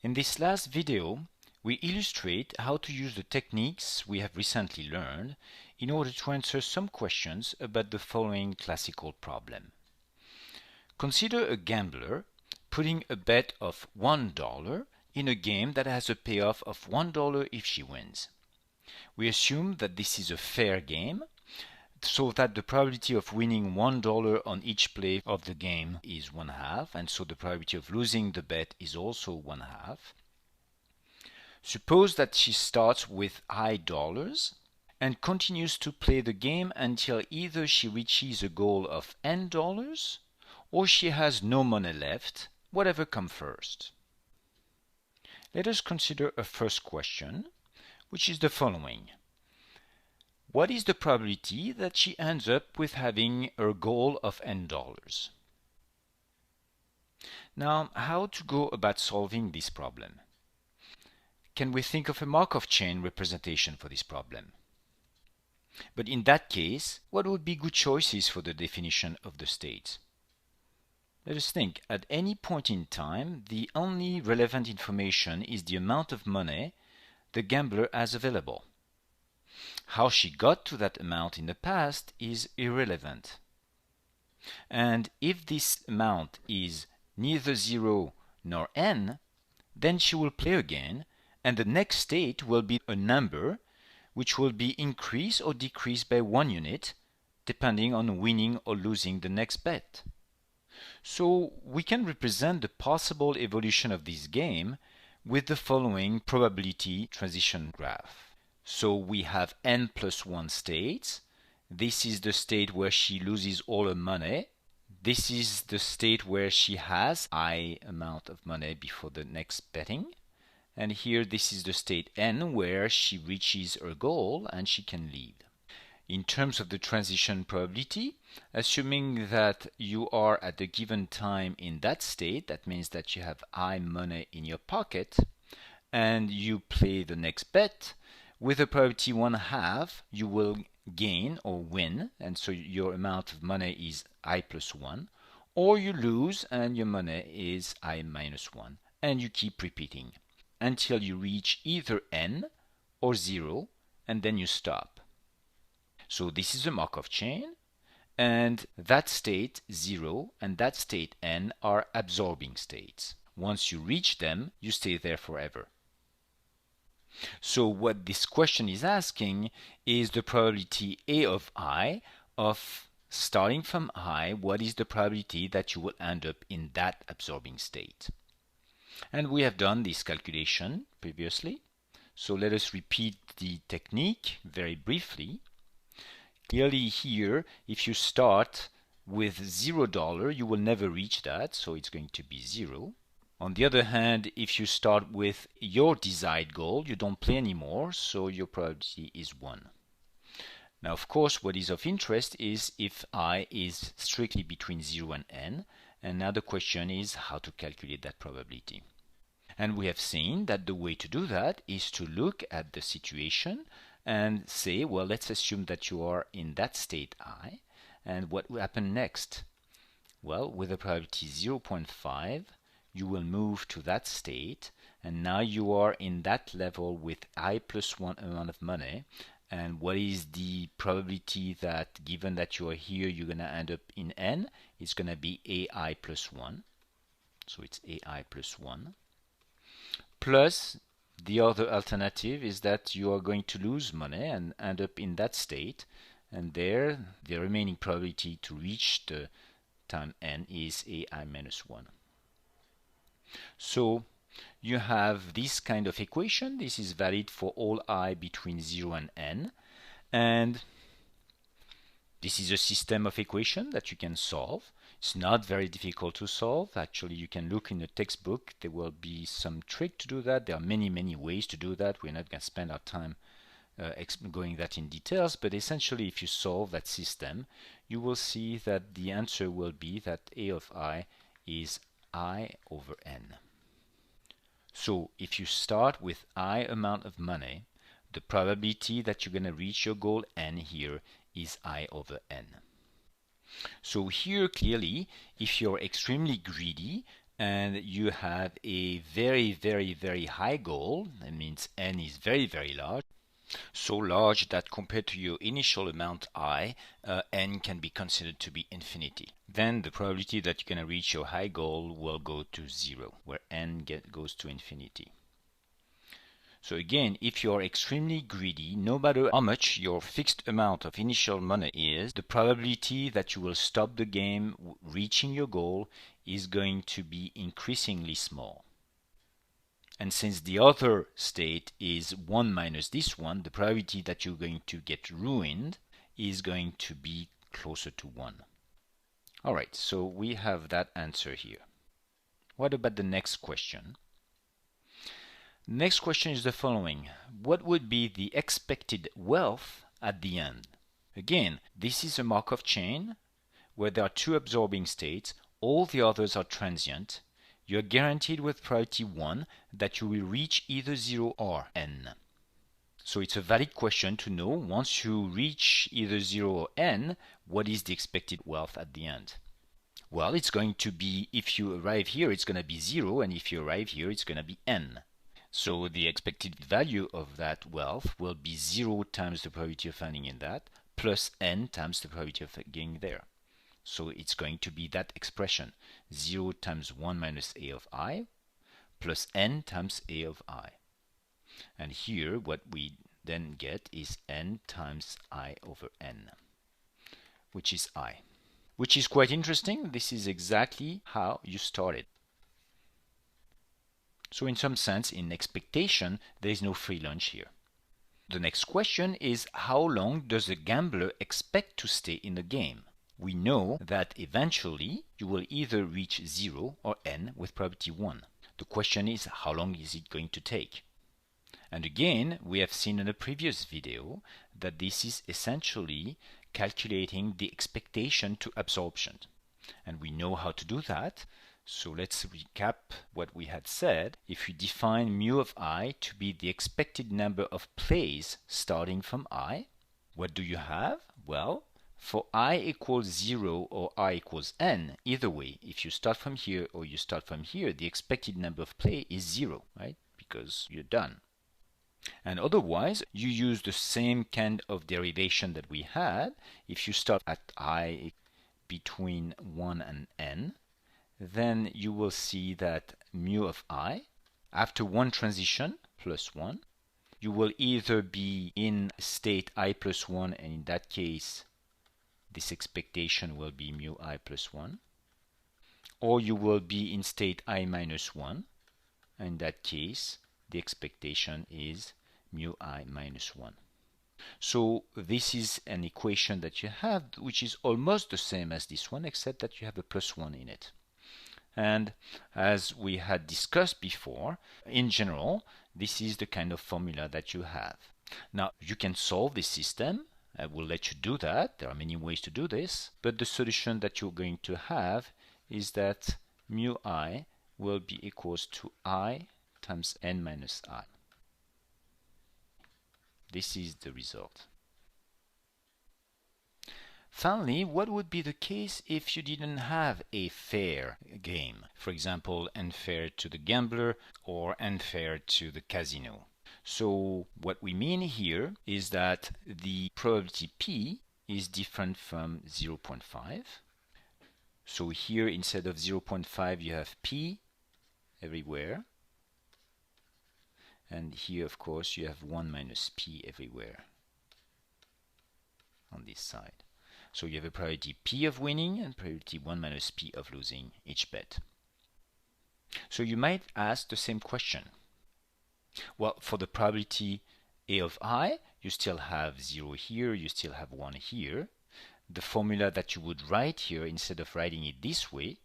In this last video, we illustrate how to use the techniques we have recently learned in order to answer some questions about the following classical problem. Consider a gambler putting a bet of $1 in a game that has a payoff of $1 if she wins. We assume that this is a fair game, so that the probability of winning $1 on each play of the game is 1/2, and so the probability of losing the bet is also 1/2. Suppose that she starts with high dollars and continues to play the game until either she reaches a goal of N dollars or she has no money left, whatever comes first. Let us consider a first question, which is the following. What is the probability that she ends up with having her goal of N dollars? Now, how to go about solving this problem? Can we think of a Markov chain representation for this problem? But in that case, what would be good choices for the definition of the state? Let us think. At any point in time, the only relevant information is the amount of money the gambler has available. How she got to that amount in the past is irrelevant. And if this amount is neither 0 nor n, then she will play again, and the next state will be a number which will be increased or decreased by 1 unit, depending on winning or losing the next bet. So we can represent the possible evolution of this game with the following probability transition graph. So we have n plus 1 states. This is the state where she loses all her money. This is the state where she has high amount of money before the next betting. And here this is the state n where she reaches her goal and she can leave. In terms of the transition probability, assuming that you are at a given time in that state, that means that you have high money in your pocket, and you play the next bet, with a probability 1/2, you will gain or win, and so your amount of money is I plus 1, or you lose and your money is I minus 1, and you keep repeating until you reach either n or 0, and then you stop. So this is a Markov chain, and that state 0 and that state n are absorbing states. Once you reach them, you stay there forever. So what this question is asking is the probability A of I of starting from I, what is the probability that you will end up in that absorbing state? And we have done this calculation previously. So let us repeat the technique very briefly. Clearly here, if you start with $0, you will never reach that, so it's going to be 0. On the other hand, if you start with your desired goal, you don't play anymore, so your probability is 1. Now, of course, what is of interest is if I is strictly between 0 and n, and now the question is how to calculate that probability. And we have seen that the way to do that is to look at the situation and say, well, let's assume that you are in that state I, and what will happen next? Well, with a probability 0.5, you will move to that state, and now you are in that level with I plus 1 amount of money. And what is the probability that, given that you are here, you're going to end up in n? It's going to be AI plus 1. So it's AI plus 1. Plus, the other alternative is that you are going to lose money and end up in that state. And there, the remaining probability to reach the time n is AI minus 1. So you have this kind of equation. This is valid for all I between 0 and n. And this is a system of equation that you can solve. It's not very difficult to solve. Actually, you can look in the textbook. There will be some trick to do that. There are many ways to do that. We're not going to spend our time going that in details, but essentially if you solve that system, you will see that the answer will be that A of I is I over n. So if you start with I amount of money, the probability that you're going to reach your goal n here is I over n. So here clearly, if you're extremely greedy and you have a very high goal, that means n is very large, so large that compared to your initial amount I, n can be considered to be infinity. Then the probability that you're going to reach your high goal will go to 0, where n goes to infinity. So again, if you're extremely greedy, no matter how much your fixed amount of initial money is, the probability that you will stop the game reaching your goal is going to be increasingly small. And since the other state is 1 minus this one, the probability that you're going to get ruined is going to be closer to 1. Alright, so we have that answer here. What about the next question? Next question is the following. What would be the expected wealth at the end? Again, this is a Markov chain where there are two absorbing states. All the others are transient. You're guaranteed with probability 1 that you will reach either 0 or n. So it's a valid question to know, once you reach either 0 or n, what is the expected wealth at the end? Well, it's going to be, if you arrive here, it's going to be 0, and if you arrive here, it's going to be n. So the expected value of that wealth will be 0 times the probability of finding in that, plus n times the probability of getting there. So it's going to be that expression, 0 times 1 minus a of I, plus n times a of I. And here what we then get is n times I over n, which is I. Which is quite interesting. This is exactly how you started. So in some sense, in expectation, there is no free lunch here. The next question is, how long does the gambler expect to stay in the game? We know that eventually you will either reach 0 or n with probability 1. The question is, how long is it going to take? And again, we have seen in a previous video that this is essentially calculating the expectation to absorption. And we know how to do that. So let's recap what we had said. If you define mu of I to be the expected number of plays starting from I, what do you have? Well, for I equals 0 or I equals n, either way, if you start from here or you start from here, the expected number of play is 0, right? Because you're done. And otherwise, you use the same kind of derivation that we had. If you start at I between 1 and n, then you will see that mu of I, after one transition, plus 1, you will either be in state I plus 1, and in that case, this expectation will be mu I plus 1, or you will be in state I minus 1, and in that case, the expectation is mu I minus 1. So this is an equation that you have, which is almost the same as this one, except that you have a plus 1 in it. And as we had discussed before, in general, this is the kind of formula that you have. Now, you can solve this system. I will let you do that. There are many ways to do this. But the solution that you're going to have is that mu I will be equals to I times n minus I. This is the result. Finally, what would be the case if you didn't have a fair game? For example, unfair to the gambler or unfair to the casino. So what we mean here is that the probability P is different from 0.5. So here instead of 0.5 you have P everywhere. And here of course you have 1 minus P everywhere on this side. So you have a probability P of winning and probability 1 minus P of losing each bet. So you might ask the same question. Well, for the probability A of I, you still have 0 here, you still have 1 here. The formula that you would write here, instead of writing it this way,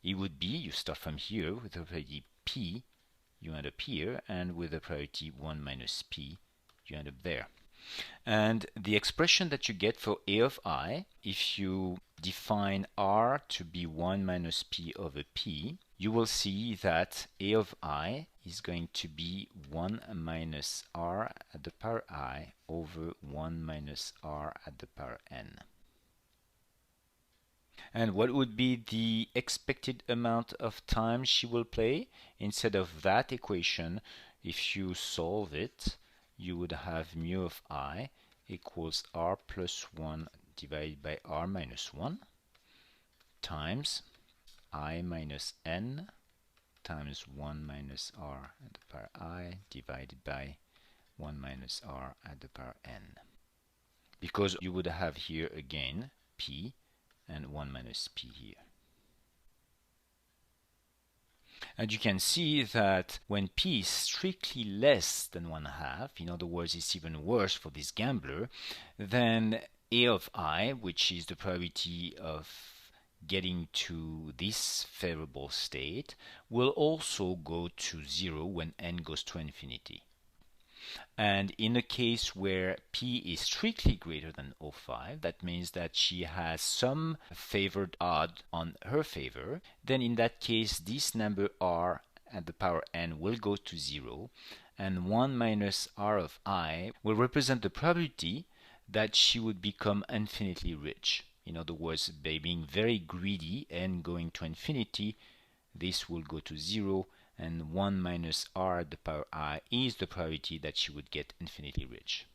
it would be, you start from here with the probability P, you end up here, and with the probability 1 minus P, you end up there. And the expression that you get for A of I, if you define R to be 1 minus P over P, you will see that A of I is going to be 1 minus R at the power I over 1 minus R at the power N. And what would be the expected amount of time she will play? Instead of that equation, if you solve it, you would have mu of I equals r plus 1 divided by r minus 1 times I minus n times 1 minus r at the power I divided by 1 minus r at the power n. Because you would have here again p and 1 minus p here. And you can see that when p is strictly less than 1/2, in other words, it's even worse for this gambler, then A of I, which is the probability of getting to this favorable state, will also go to 0 when n goes to infinity. And in a case where p is strictly greater than 0.5, that means that she has some favored odd on her favor, then in that case this number r at the power n will go to 0, and 1 minus r of I will represent the probability that she would become infinitely rich. In other words, by being very greedy and going to infinity, this will go to 0, and 1 minus r at the power I is the probability that she would get infinitely rich.